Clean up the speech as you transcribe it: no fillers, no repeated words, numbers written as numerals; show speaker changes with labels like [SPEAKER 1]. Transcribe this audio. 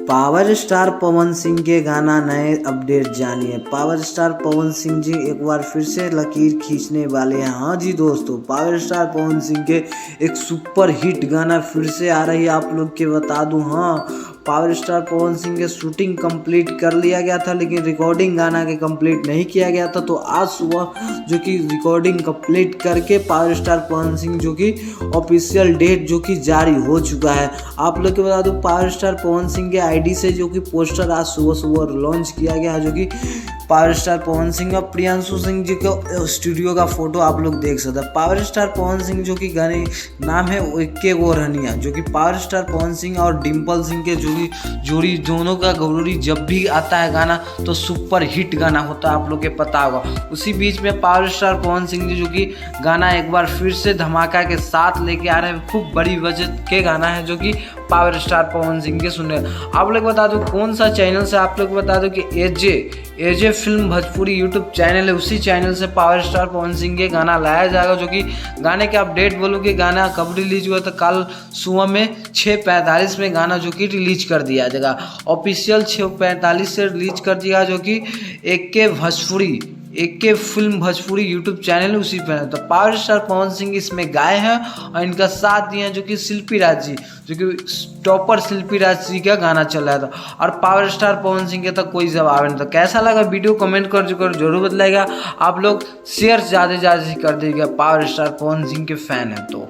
[SPEAKER 1] Power star Pawan Singh के गाना नए अपडेट जानिए। पावर स्टार पवन सिंह जी एक बार फिर से लकीर खींचने वाले हैं। हाँ जी दोस्तों, पावर स्टार पवन सिंह के एक सुपर हिट गाना फिर से आ रही है। आप लोग के बता दूं, हाँ, पावर स्टार पवन सिंह के शूटिंग कंप्लीट कर लिया गया था, लेकिन रिकॉर्डिंग गाना के कंप्लीट नहीं किया गया था। तो आज सुबह जो कि रिकॉर्डिंग कंप्लीट करके पावर स्टार पवन सिंह जो कि ऑफिशियल डेट जो कि जारी हो चुका है। आप लोग को बता दूं, पावर स्टार पवन सिंह के आईडी से जो कि पोस्टर आज सुबह सुबह लॉन्च किया गया है, जो कि पावर स्टार पवन सिंह और प्रियांशु सिंह जी का स्टूडियो का फोटो आप लोग देख सकते हैं। पावर स्टार पवन सिंह जो कि गाने नाम है इक्के गो रहनिया, जो कि पावर स्टार पवन सिंह और डिम्पल सिंह के जोड़ी दोनों का गौरी जब भी आता है गाना तो सुपर हिट गाना होता है, आप लोग के पता होगा। उसी बीच में पावर स्टार पवन सिंह जी जो कि गाना एक बार फिर से धमाका के साथ लेके आ रहे हैं। खूब बड़ी बजट के गाना है जो कि पावर स्टार पवन सिंह के सुने। आप लोग बता दो कौन सा चैनल से, आप लोग बता दो कि एजे फिल्म भोजपुरी यूट्यूब चैनल है, उसी चैनल से पावर स्टार पवन सिंह के गाना लाया जाएगा। जो कि गाने के अपडेट बोलो कि गाना कब रिलीज हुआ, तो कल सुबह में 6:45 में गाना जो कि रिलीज कर दिया जाएगा। ऑफिशियल 6:45 से रिलीज कर दिया, जो कि एके फिल्म भोजपुरी यूट्यूब चैनल उसी पर है। तो पावर स्टार पवन सिंह इसमें गाए हैं और इनका साथ दिए हैं जो कि शिल्पी राज जी, जो कि टॉपर शिल्पी राज जी का गाना चल रहा था। और पावर स्टार पवन सिंह के तो कोई जवाब नहीं था। कैसा लगा वीडियो कमेंट कर जरूर बताइएगा। आप लोग शेयर ज़्यादा से ज़्यादा कर दीजिएगा, पावर स्टार पवन सिंह के फैन हैं तो।